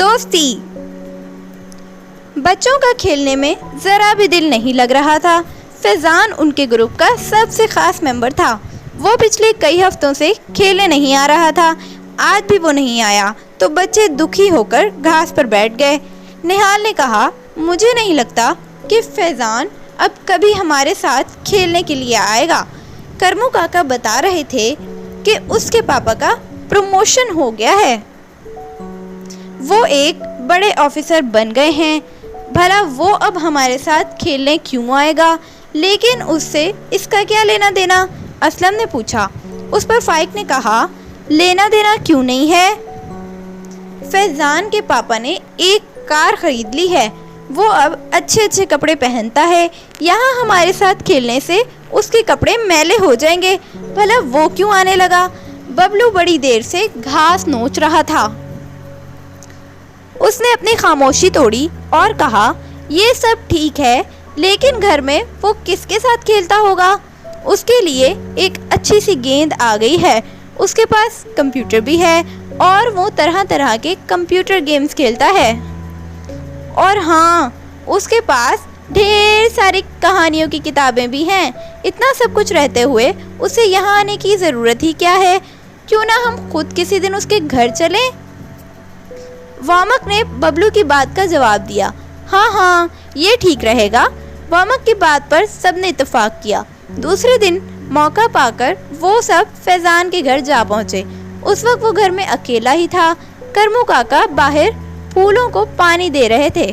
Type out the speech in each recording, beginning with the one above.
दोस्ती। बच्चों का खेलने में ज़रा भी दिल नहीं लग रहा था। फैज़ान उनके ग्रुप का सबसे ख़ास मेंबर था। वो पिछले कई हफ्तों से खेलने नहीं आ रहा था। आज भी वो नहीं आया तो बच्चे दुखी होकर घास पर बैठ गए। निहाल ने कहा, मुझे नहीं लगता कि फैज़ान अब कभी हमारे साथ खेलने के लिए आएगा। करमू काका बता रहे थे कि उसके पापा का प्रमोशन हो गया है, वो एक बड़े ऑफिसर बन गए हैं। भला वो अब हमारे साथ खेलने क्यों आएगा? लेकिन उससे इसका क्या लेना देना? असलम ने पूछा। उस पर फाइक ने कहा, लेना देना क्यों नहीं है? फैज़ान के पापा ने एक कार खरीद ली है, वो अब अच्छे अच्छे कपड़े पहनता है। यहाँ हमारे साथ खेलने से उसके कपड़े मैले हो जाएंगे। भला वो क्यों आने लगा? बबलू बड़ी देर से घास नोच रहा था। उसने अपनी खामोशी तोड़ी और कहा, ये सब ठीक है, लेकिन घर में वो किसके साथ खेलता होगा? उसके लिए एक अच्छी सी गेंद आ गई है, उसके पास कंप्यूटर भी है और वो तरह तरह के कंप्यूटर गेम्स खेलता है। और हाँ, उसके पास ढेर सारी कहानियों की किताबें भी हैं। इतना सब कुछ रहते हुए उसे यहाँ आने की ज़रूरत ही क्या है? क्यों ना हम खुद किसी दिन उसके घर चलें? वामक ने बबलू की बात का जवाब दिया। हाँ, ये ठीक रहेगा। वामक की बात पर सबने इत्तेफाक किया। दूसरे दिन मौका पाकर वो सब फैज़ान के घर जा पहुँचे। उस वक्त वो घर में अकेला ही था। करमू काका बाहर फूलों को पानी दे रहे थे।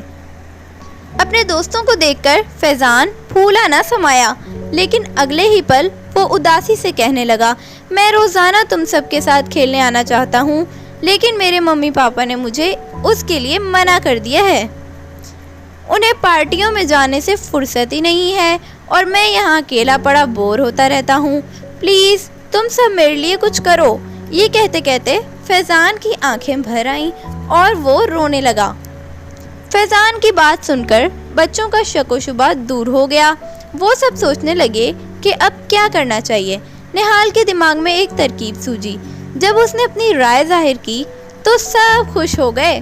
अपने दोस्तों को देखकर फैज़ान फूला न समाया, लेकिन अगले ही पल वो उदासी से कहने लगा, मैं रोज़ाना तुम सबके साथ खेलने आना चाहता हूँ, लेकिन मेरे मम्मी पापा ने मुझे उसके लिए मना कर दिया है। उन्हें पार्टियों में जाने से फुर्सत ही नहीं है और मैं यहाँ अकेला पड़ा बोर होता रहता हूँ। प्लीज़ तुम सब मेरे लिए कुछ करो। ये कहते कहते फैज़ान की आंखें भर आईं और वो रोने लगा। फैज़ान की बात सुनकर बच्चों का शक शुबा दूर हो गया। वो सब सोचने लगे कि अब क्या करना चाहिए। निहाल के दिमाग में एक तरकीब सूझी। जब उसने अपनी राय जाहिर की तो सब खुश हो गए।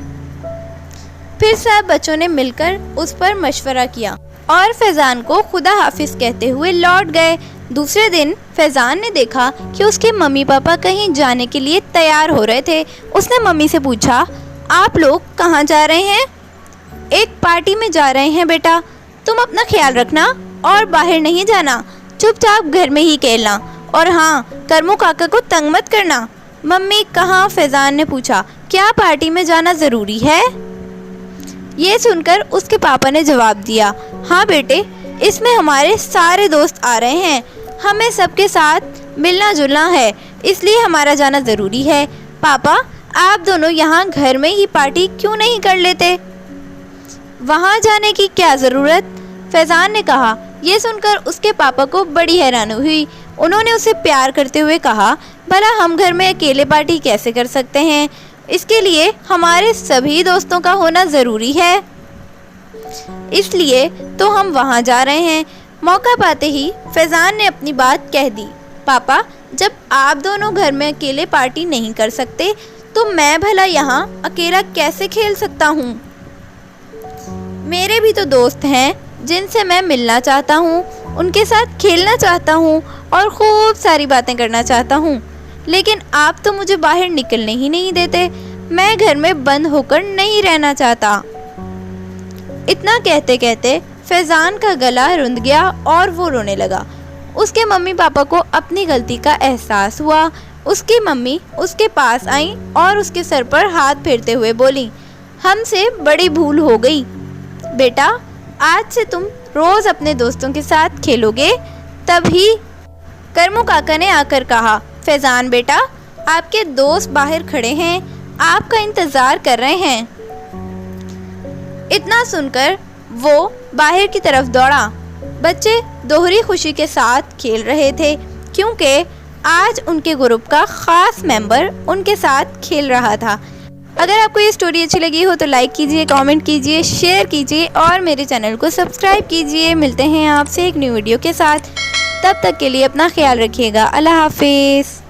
फिर सब बच्चों ने मिलकर उस पर मशवरा किया और फैज़ान को खुदा हाफिज कहते हुए लौट गए। दूसरे दिन फैज़ान ने देखा कि उसके मम्मी पापा कहीं जाने के लिए तैयार हो रहे थे। उसने मम्मी से पूछा, आप लोग कहाँ जा रहे हैं? एक पार्टी में जा रहे हैं बेटा, तुम अपना ख्याल रखना और बाहर नहीं जाना, चुपचाप घर में ही खेलना। और हाँ, करमू काका को तंग मत करना। मम्मी कहाँ? फैज़ान ने पूछा। क्या पार्टी में जाना ज़रूरी है? ये सुनकर उसके पापा ने जवाब दिया, हाँ बेटे, इसमें हमारे सारे दोस्त आ रहे हैं, हमें सबके साथ मिलना जुलना है, इसलिए हमारा जाना ज़रूरी है। पापा, आप दोनों यहाँ घर में ही पार्टी क्यों नहीं कर लेते? वहाँ जाने की क्या ज़रूरत? फैज़ान ने कहा। ये सुनकर उसके पापा को बड़ी हैरानी हुई। उन्होंने उसे प्यार करते हुए कहा, भला हम घर में अकेले पार्टी कैसे कर सकते हैं? इसके लिए हमारे सभी दोस्तों का होना ज़रूरी है, इसलिए तो हम वहाँ जा रहे हैं। मौका पाते ही फैज़ान ने अपनी बात कह दी। पापा, जब आप दोनों घर में अकेले पार्टी नहीं कर सकते तो मैं भला यहाँ अकेला कैसे खेल सकता हूँ? मेरे भी तो दोस्त हैं जिनसे मैं मिलना चाहता हूँ, उनके साथ खेलना चाहता हूँ और खूब सारी बातें करना चाहता हूँ, लेकिन आप तो मुझे बाहर निकलने ही नहीं देते। मैं घर में बंद होकर नहीं रहना चाहता। इतना कहते कहते फैज़ान का गला रुंध गया और वो रोने लगा। उसके मम्मी पापा को अपनी गलती का एहसास हुआ। उसकी मम्मी उसके पास आई और उसके सर पर हाथ फेरते हुए बोली, हमसे बड़ी भूल हो गई बेटा, आज से तुम रोज़ अपने दोस्तों के साथ खेलोगे। तभी करमू काका ने आकर कहा, फैज़ान बेटा, आपके दोस्त बाहर खड़े हैं, आपका इंतज़ार कर रहे हैं। इतना सुनकर वो बाहर की तरफ दौड़ा। बच्चे दोहरी खुशी के साथ खेल रहे थे क्योंकि आज उनके ग्रुप का ख़ास मेंबर उनके साथ खेल रहा था। अगर आपको ये स्टोरी अच्छी लगी हो तो लाइक कीजिए, कमेंट कीजिए, शेयर कीजिए और मेरे चैनल को सब्सक्राइब कीजिए। मिलते हैं आपसे एक न्यू वीडियो के साथ। तब तक के लिए अपना ख्याल रखिएगा। अल्लाह हाफिज़।